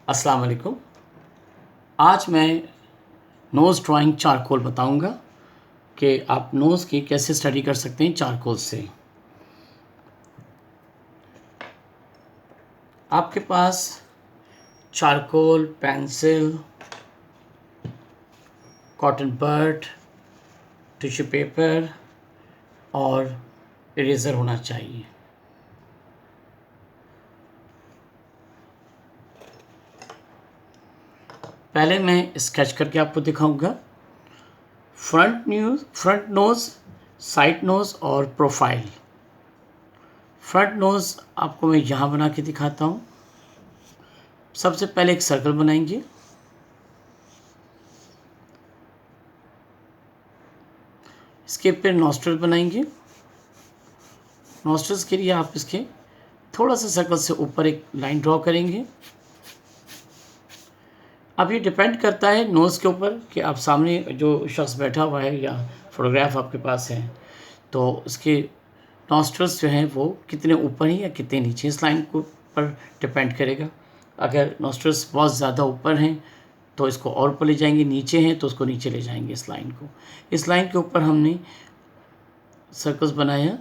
अस्सलाम वालेकुम। आज मैं नोज़ ड्राइंग चारकोल बताऊंगा कि आप नोज़ की कैसे स्टडी कर सकते हैं चारकोल से। आपके पास चारकोल, पेंसिल, कॉटन बड, टिश्यू पेपर और इरेज़र होना चाहिए। पहले मैं स्केच करके आपको दिखाऊंगा। फ्रंट नोज़, साइड नोज़ और प्रोफाइल। फ्रंट नोज़ आपको मैं यहाँ बना के दिखाता हूँ। सबसे पहले एक सर्कल बनाएंगे। इसके फिर नॉस्ट्रल बनाएंगे। नॉस्ट्रल्स के लिए आप इसके थोड़ा सा सर्कल से ऊपर एक लाइन ड्रॉ करेंगे। अब ये डिपेंड करता है नोज़ के ऊपर कि आप सामने जो शख्स बैठा हुआ है या फोटोग्राफ आपके पास है तो उसके नॉस्ट्रल्स जो हैं वो कितने ऊपर हैं या कितने नीचे, इस लाइन को पर डिपेंड करेगा। अगर नॉस्ट्रल्स बहुत ज़्यादा ऊपर हैं तो इसको और ऊपर ले जाएंगे, नीचे हैं तो उसको नीचे ले जाएंगे। इस लाइन को, इस लाइन के ऊपर हमने सर्कल्स बनाया।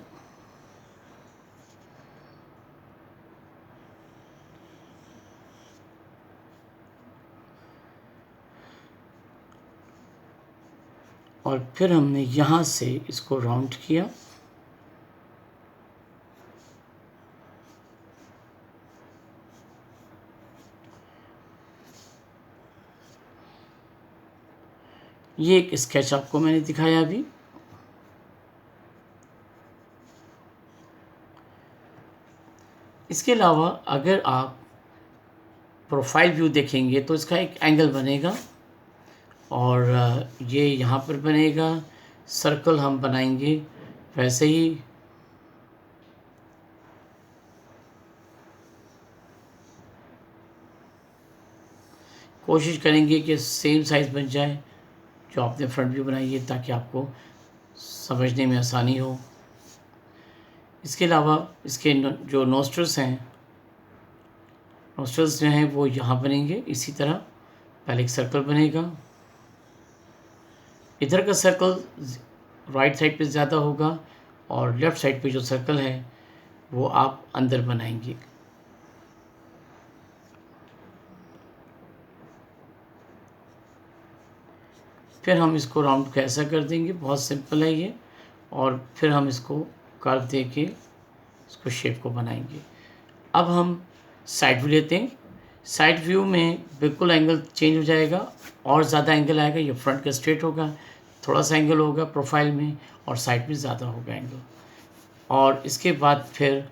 और फिर हमने यहाँ से इसको राउंड किया। ये एक स्केच आपको मैंने दिखाया अभी। इसके अलावा अगर आप प्रोफाइल व्यू देखेंगे तो इसका एक एंगल बनेगा और ये यहाँ पर बनेगा। सर्कल हम बनाएंगे वैसे ही। कोशिश करेंगे कि सेम साइज़ बन जाए जो आपने फ्रंट व्यू बनाई है, ताकि आपको समझने में आसानी हो। इसके अलावा इसके जो नोस्ट्रल्स हैं, नोस्ट्रल्स जो हैं वो यहाँ बनेंगे। इसी तरह पहले एक सर्कल बनेगा। इधर का सर्कल राइट साइड पे ज़्यादा होगा और लेफ़्ट साइड पे जो सर्कल है वो आप अंदर बनाएंगे। फिर हम इसको राउंड कैसा कर देंगे, बहुत सिंपल है ये। और फिर हम इसको कर्व दे के इसको शेप को बनाएंगे। अब हम साइड व्यू लेते हैं। साइड व्यू में बिल्कुल एंगल चेंज हो जाएगा और ज़्यादा एंगल आएगा। ये फ्रंट का स्ट्रेट होगा, थोड़ा सा एंगल होगा प्रोफाइल में और साइड में ज़्यादा होगा एंगल। और इसके बाद फिर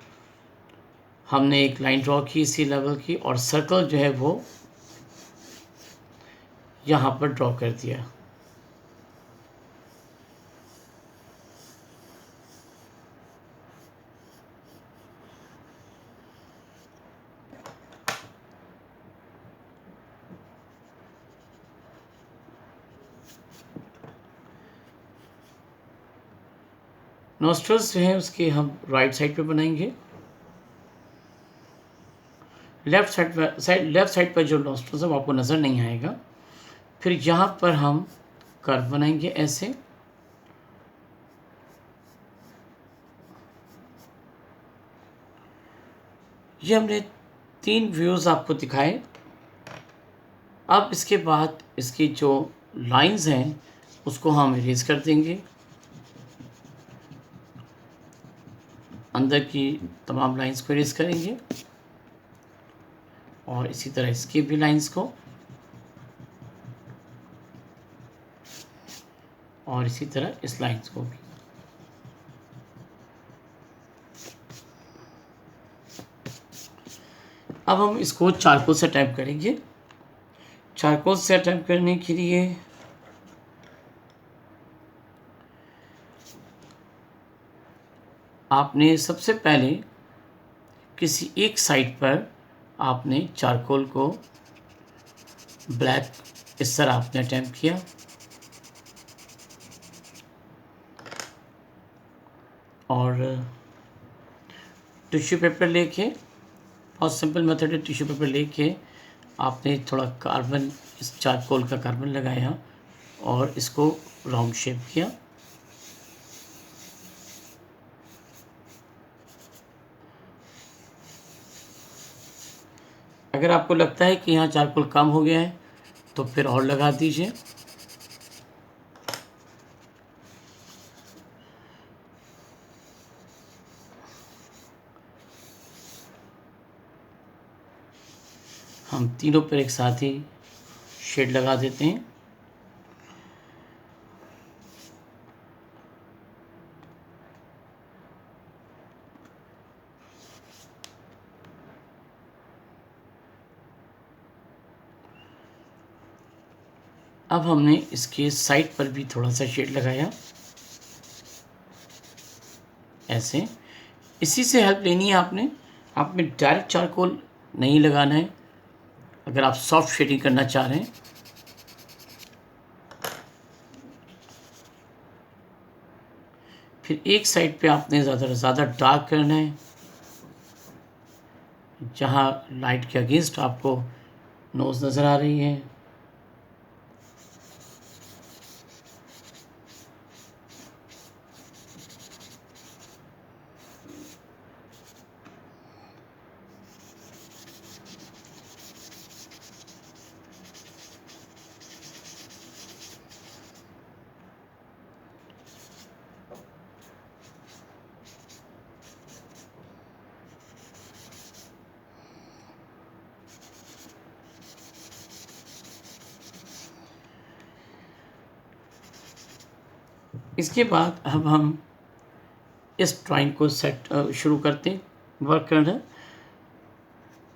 हमने एक लाइन ड्रॉ की इसी लेवल की और सर्कल जो है वो यहाँ पर ड्रॉ कर दिया। नोस्ट्रल्स जो हैं उसके हम राइट साइड पे बनाएंगे। लेफ़्ट साइड पर जो नोस्ट्रल्स है वो आपको नज़र नहीं आएगा। फिर यहाँ पर हम कर्व बनाएंगे ऐसे। ये हमने 3 व्यूज़ आपको दिखाए। अब इसके बाद इसकी जो लाइंस हैं उसको हम इरेज कर देंगे। अंदर की तमाम लाइंस को इरेज करेंगे और इसी तरह इसकी भी लाइंस को, और इसी तरह इस लाइंस को भी। अब हम इसको चारकोल से अटैम्प्ट करेंगे। चारकोल से अटैम्प्ट करने के लिए आपने सबसे पहले किसी एक साइड पर आपने चारकोल को ब्लैक इस तरह आपने अटैम्प्ट किया और टिश्यू पेपर लेके, बहुत सिंपल मेथड है, टिश्यू पेपर लेके आपने थोड़ा कार्बन, इस चारकोल का कार्बन लगाया और इसको राउंड शेप किया। अगर आपको लगता है कि यहाँ चारकोल कम हो गया है तो फिर और लगा दीजिए। हम तीनों पर एक साथ ही शेड लगा देते हैं। अब हमने इसके साइड पर भी थोड़ा सा शेड लगाया, ऐसे। इसी से हेल्प लेनी है आपने। आपने डायरेक्ट चारकोल नहीं लगाना है अगर आप सॉफ्ट शेडिंग करना चाह रहे हैं। फिर एक साइड पे आपने ज़्यादा से ज़्यादा डार्क करना है, जहाँ लाइट के अगेंस्ट आपको नोज़ नज़र आ रही है। इसके बाद अब हम इस ड्राइंग को शुरू करते हैं, वर्क करना।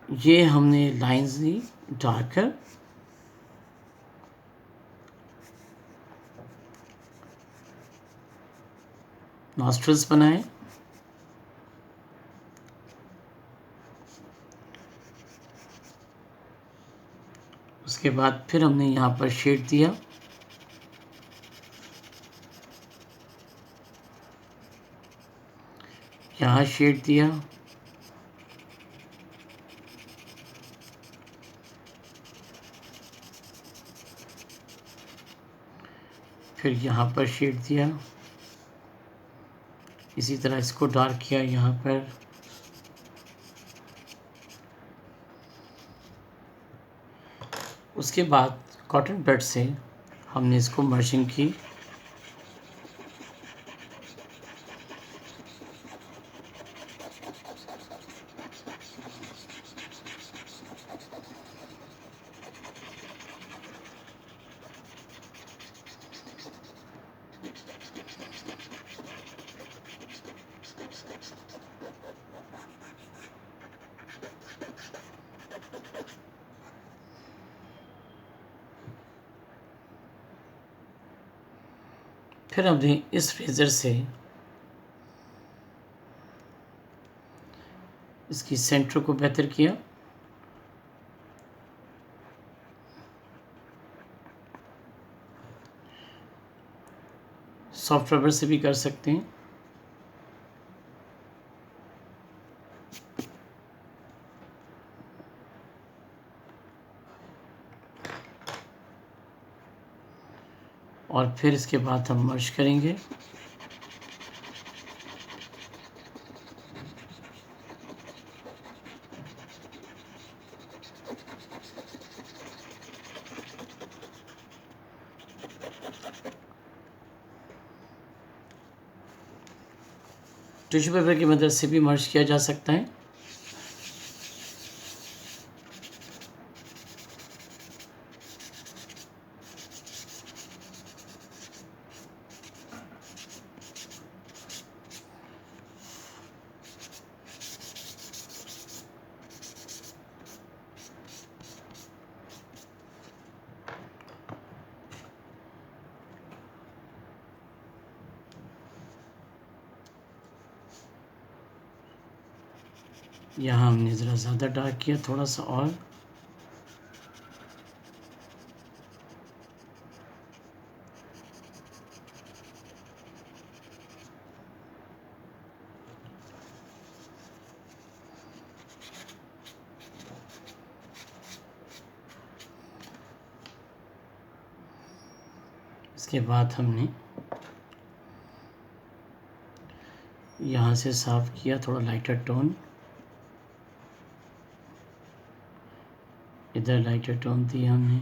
ये हमने लाइंस दी डार्कर, नॉस्ट्रल्स बनाए, उसके बाद फिर हमने यहाँ पर शेड दिया, यहाँ शेड दिया, फिर यहाँ पर शेड दिया, इसी तरह इसको डार्क किया यहाँ पर। उसके बाद कॉटन बड से हमने इसको मर्जिंग की। फिर हमने इस रेज़र से इसकी सेंटर को बेहतर किया। सॉफ्ट रबर से भी कर सकते हैं। और फिर इसके बाद हम मर्ज करेंगे। टिश्यू पेपर की मदद से भी मर्ज किया जा सकता है। यहाँ हमने ज़रा ज़्यादा डार्क किया, थोड़ा सा और। इसके बाद हमने यहाँ से साफ़ किया, थोड़ा लाइटर टोन, इधर लाइटर टोन दिया हमने।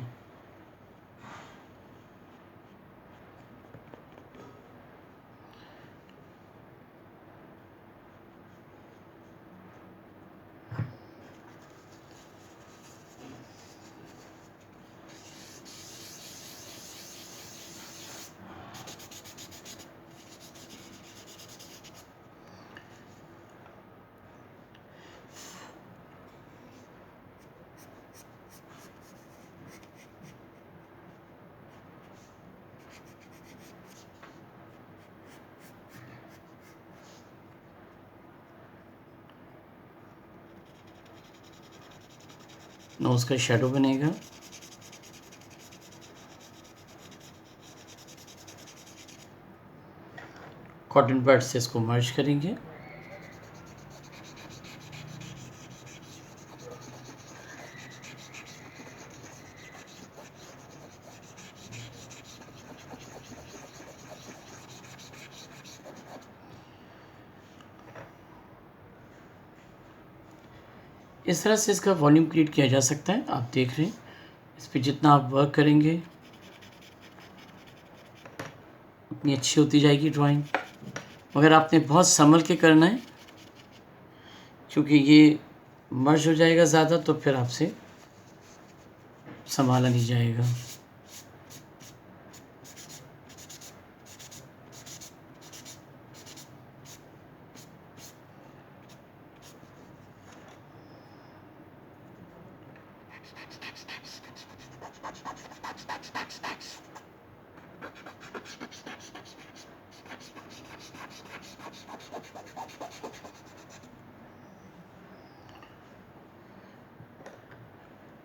नोज का शेडो बनेगा। कॉटन पैड से इसको मर्ज करेंगे। इस तरह से इसका वॉल्यूम क्रिएट किया जा सकता है। आप देख रहे हैं, इस पर जितना आप वर्क करेंगे उतनी अच्छी होती जाएगी ड्राइंग। मगर आपने बहुत संभल के करना है, क्योंकि ये मर्ज हो जाएगा ज़्यादा तो फिर आपसे संभाला नहीं जाएगा।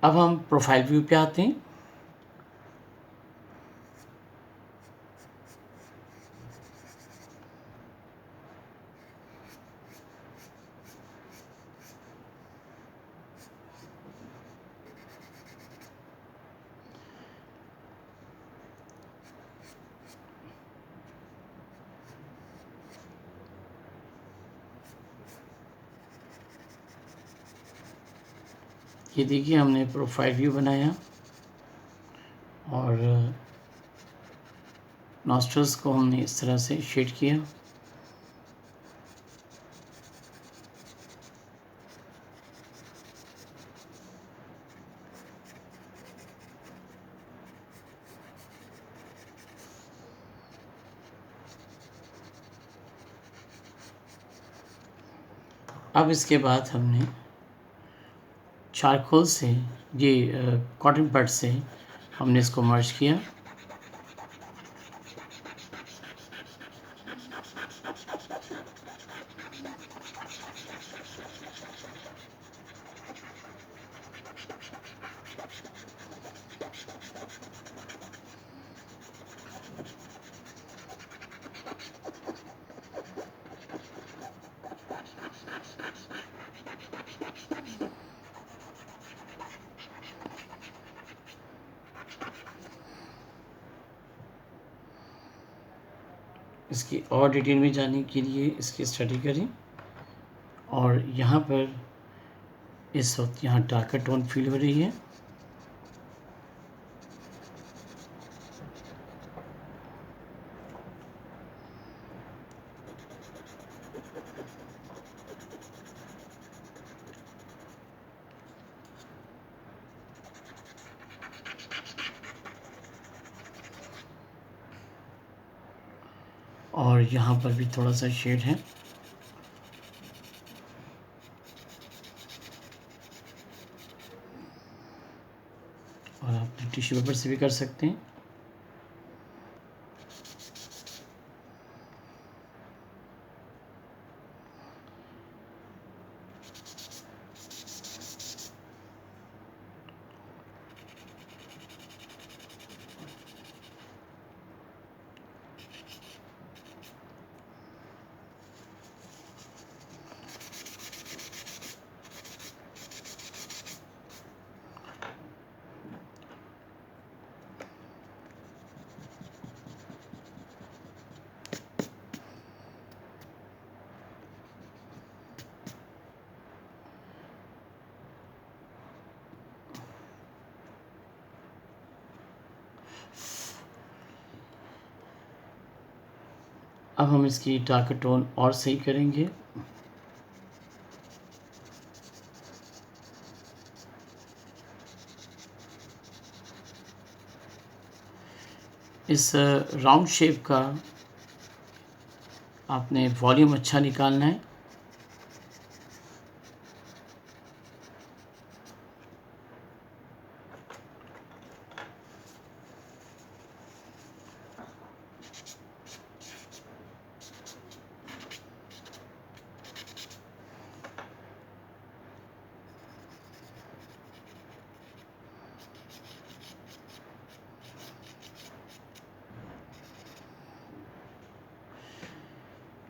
अब हम प्रोफाइल व्यू पे आते हैं। ये देखिए, हमने प्रोफाइल व्यू बनाया और नॉस्ट्रल्स को हमने इस तरह से शेड किया। अब इसके बाद हमने चारकोल से, ये कॉटन बड से हमने इसको मर्ज किया। इसकी और डिटेल में जाने के लिए इसकी स्टडी करें। और यहाँ पर इस वक्त यहाँ डार्कर टोन फील हो रही है। और यहाँ पर भी थोड़ा सा शेड है। और आप टिश्यू पेपर से भी कर सकते हैं। अब हम इसकी डार्क टोन और सही करेंगे। इस राउंड शेप का आपने वॉल्यूम अच्छा निकालना है।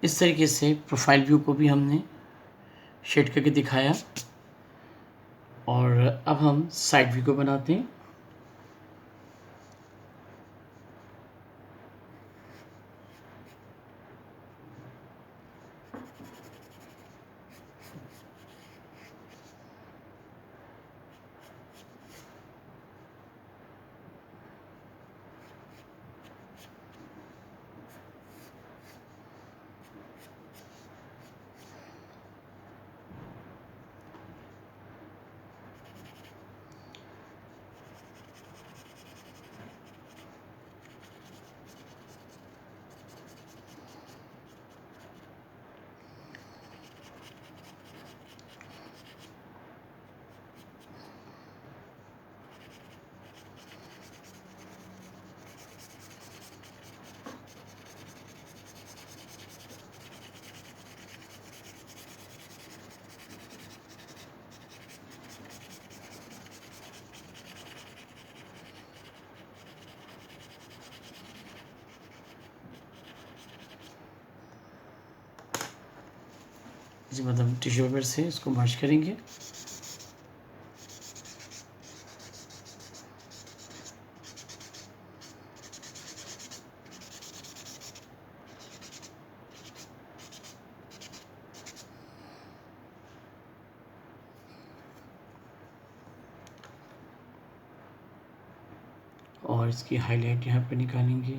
इस तरीके से प्रोफाइल व्यू को भी हमने शेड करके दिखाया और अब हम साइड व्यू को बनाते हैं। इसी मतलब टिश्यू पेपर से इसको मर्ज करेंगे। और इसकी हाईलाइट यहाँ पे निकालेंगे।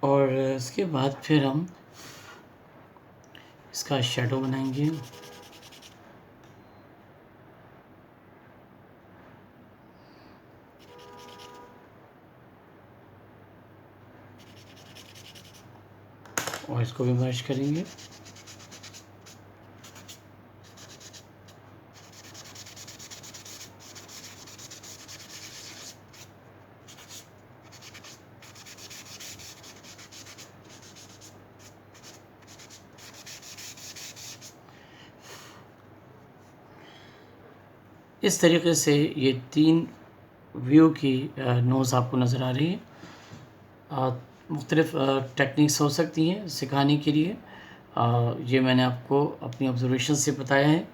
और इसके बाद फिर हम इसका शैडो बनाएंगे। और इसको भी मर्ज करेंगे। इस तरीके से ये 3 व्यू की नोज़ आपको नज़र आ रही है। मुख्तलिफ़ टेक्निक्स हो सकती हैं सिखाने के लिए। ये मैंने आपको अपनी ऑब्ज़र्वेशन से बताया है।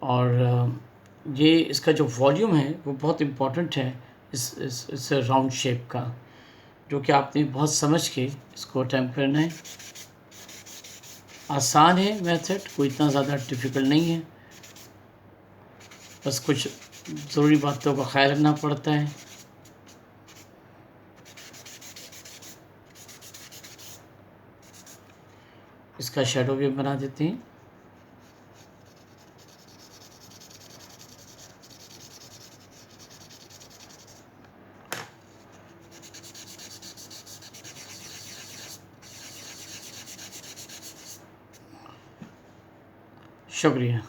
और ये इसका जो वॉल्यूम है वो बहुत इम्पोर्टेंट है इस राउंड शेप का, जो कि आपने बहुत समझ के इसको अटेम्प्ट करना है। आसान है मेथड, कोई इतना ज़्यादा डिफ़िकल्ट नहीं है। बस कुछ ज़रूरी बातों का ख्याल रखना पड़ता है। इसका शैडो भी बना देते हैं। शुक्रिया।